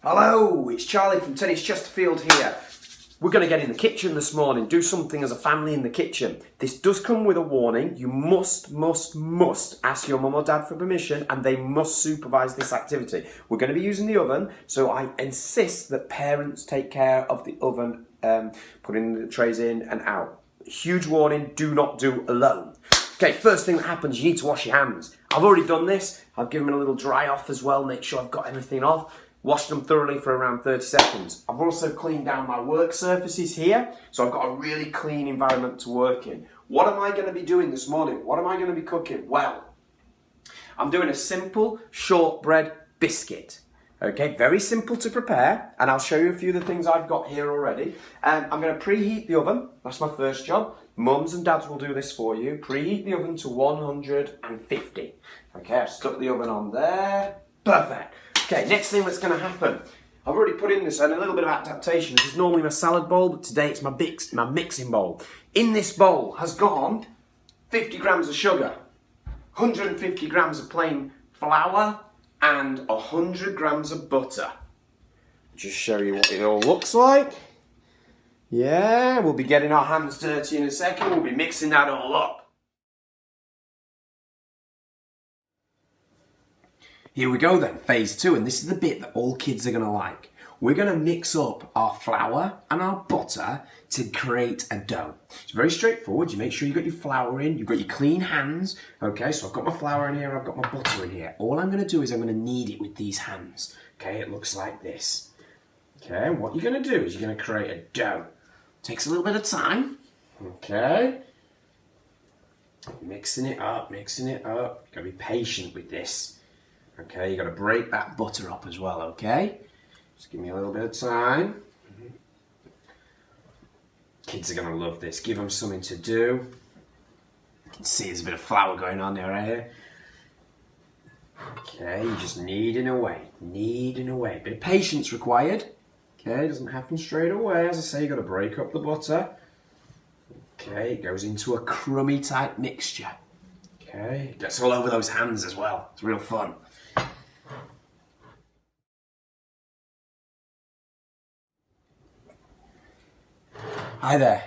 Hello, it's Charlie from Tennis Chesterfield here. We're going to get in the kitchen this morning, do something as a family in the kitchen. This does come with a warning. You must ask your mum or dad for permission, and they must supervise this activity. We're going to be using the oven, so I insist that parents take care of the oven, putting the trays in and out. Huge warning, do not do alone. Okay, first thing that happens, you need to wash your hands. I've already done this. I've given them a little dry off as well, make sure I've got everything off. Wash them thoroughly for around 30 seconds. I've also cleaned down my work surfaces here, so I've got a really clean environment to work in. What am I going to be doing this morning? What am I going to be cooking? Well, I'm doing a simple shortbread biscuit. Okay, very simple to prepare, and I'll show you a few of the things I've got here already. I'm going to preheat the oven. That's my first job. Mums and dads will do this for you. Preheat the oven to 150. Okay, I've stuck the oven on there. Perfect. Okay, next thing that's going to happen. I've already put in this and a little bit of adaptation. This is normally my salad bowl, but today it's my mixing bowl. In this bowl has gone 50 grams of sugar, 150 grams of plain flour, and 100 grams of butter. Just show you what it all looks like. Yeah, we'll be getting our hands dirty in a second. We'll be mixing that all up. Here we go then, phase 2, and this is the bit that all kids are going to like. We're going to mix up our flour and our butter to create a dough. It's very straightforward. You make sure you've got your flour in, you've got your clean hands. Okay, so I've got my flour in here, I've got my butter in here. All I'm going to do is I'm going to knead it with these hands. Okay, it looks like this. Okay, and what you're going to do is you're going to create a dough. Takes a little bit of time. Okay. Mixing it up, mixing it up. You've got to be patient with this. Okay, you got to break that butter up as well, okay? Just give me a little bit of time. Kids are going to love this. Give them something to do. You can see there's a bit of flour going on there, right here. Okay, you're just kneading away. Kneading away. Bit of patience required. Okay, it doesn't happen straight away. As I say, you've got to break up the butter. Okay, it goes into a crummy type mixture. Okay, it gets all over those hands as well. It's real fun. Hi there.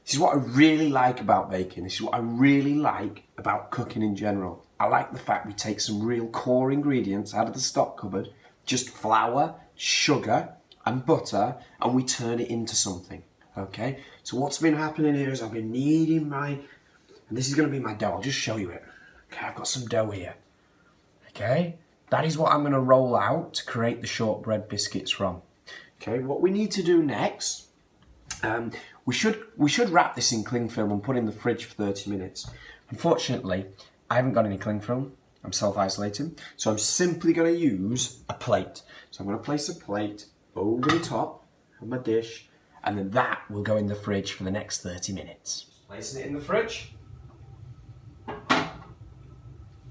This is what I really like about baking. This is what I really like about cooking in general. I like the fact we take some real core ingredients out of the stock cupboard, just flour, sugar and butter, and we turn it into something. Okay? So what's been happening here is I've been kneading and this is going to be my dough. I'll just show you it. Okay, I've got some dough here. Okay? That is what I'm going to roll out to create the shortbread biscuits from. Okay, what we need to do next, we should wrap this in cling film and put it in the fridge for 30 minutes. Unfortunately, I haven't got any cling film. I'm self-isolating, so I'm simply going to use a plate. So I'm going to place a plate over the top of my dish, and then that will go in the fridge for the next 30 minutes. Placing it in the fridge, and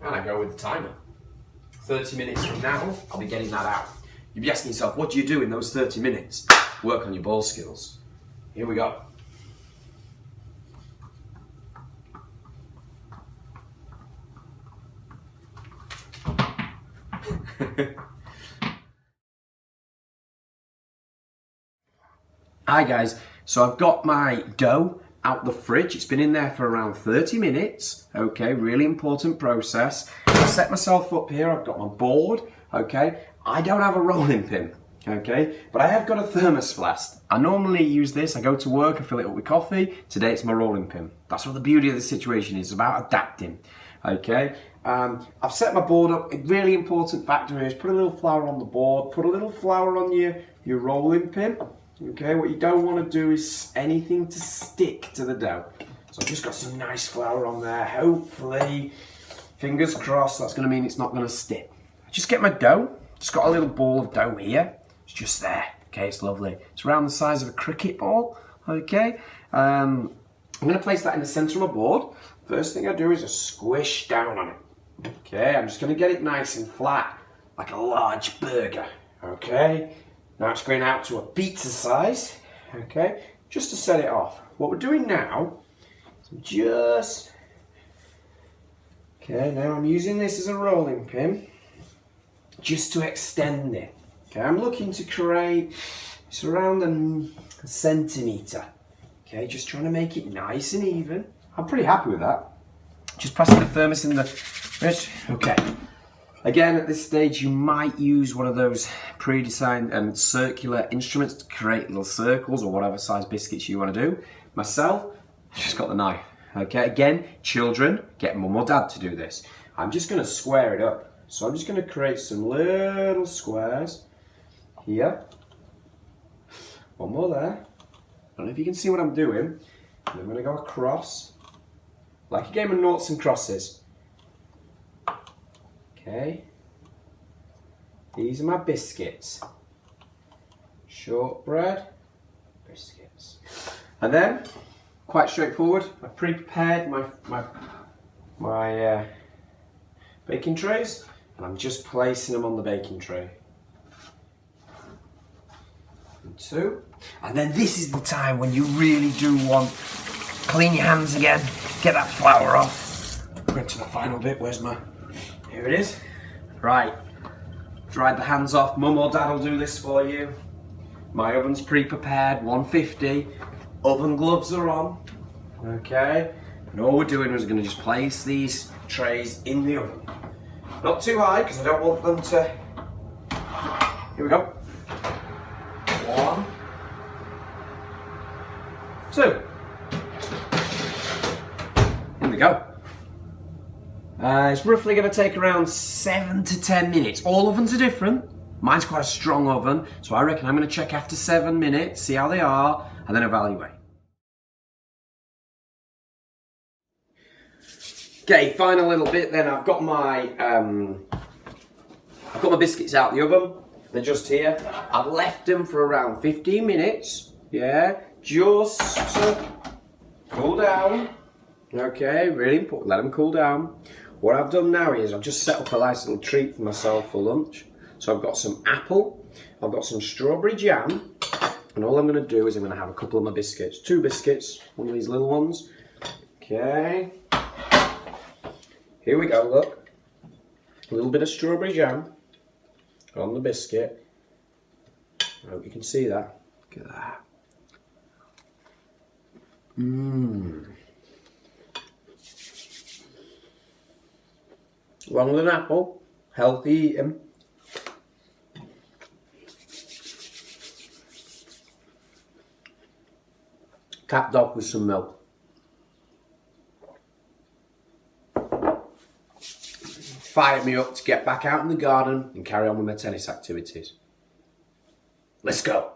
I go with the timer. 30 minutes from now, I'll be getting that out. You'll be asking yourself, what do you do in those 30 minutes? Work on your ball skills. Here we go. Hi guys, so I've got my dough out the fridge. It's been in there for around 30 minutes. Okay, really important process. I set myself up here. I've got my board. Okay, I don't have a rolling pin. Okay, but I have got a thermos flask. I normally use this. I go to work, I fill it up with coffee. Today it's my rolling pin. That's what the beauty of the situation is, about adapting. Okay, I've set my board up. A really important factor is put a little flour on the board, put a little flour on your rolling pin. Okay, what you don't want to do is anything to stick to the dough. So I've just got some nice flour on there. Hopefully, fingers crossed, that's going to mean it's not going to stick. I just get my dough. Just got a little ball of dough here. It's just there. Okay, it's lovely. It's around the size of a cricket ball. Okay, I'm going to place that in the centre of my board. First thing I do is I squish down on it. Okay, I'm just going to get it nice and flat, like a large burger. Okay, now it's going out to a pizza size. Okay, just to set it off. What we're doing now is okay, now I'm using this as a rolling pin just to extend it. Okay, I'm looking to create, it's around a centimetre. Okay, just trying to make it nice and even. I'm pretty happy with that. Just pressing the thermos in the fridge. Okay. Again, at this stage, you might use one of those pre-designed and circular instruments to create little circles or whatever size biscuits you want to do. Myself, I've just got the knife. Okay, again, children, get mum or dad to do this. I'm just going to square it up. So I'm just going to create some little squares here. One more there. I don't know if you can see what I'm doing. And I'm going to go across, like a game of noughts and crosses. Okay, these are my biscuits. Shortbread biscuits. And then, quite straightforward, I pre-prepared my baking trays, and I'm just placing them on the baking tray. And two. And then this is the time when you really do want, clean your hands again, get that flour off. We're into the final bit, where's my... Here it is. Right, dried the hands off. Mum or dad will do this for you. My oven's pre-prepared, 150. Oven gloves are on. Okay, and all we're doing is we're going to just place these trays in the oven. Not too high because I don't want them to. Here we go. 1, 2. In we go. It's roughly going to take around 7 to 10 minutes. All ovens are different. Mine's quite a strong oven, so I reckon I'm going to check after 7 minutes, see how they are, and then evaluate. Okay, final little bit then. I've got my biscuits out the oven. They're just here. I've left them for around 15 minutes. Yeah, just to cool down. Okay, really important. Let them cool down. What I've done now is I've just set up a nice little treat for myself for lunch. So I've got some apple, I've got some strawberry jam, and all I'm going to do is I'm going to have a couple of my biscuits. 2 biscuits, one of these little ones. Okay. Here we go, look. A little bit of strawberry jam on the biscuit. I hope you can see that. Look at that. Mmm. Along with an apple, healthy eating. Capped off with some milk. Fired me up to get back out in the garden and carry on with my tennis activities. Let's go.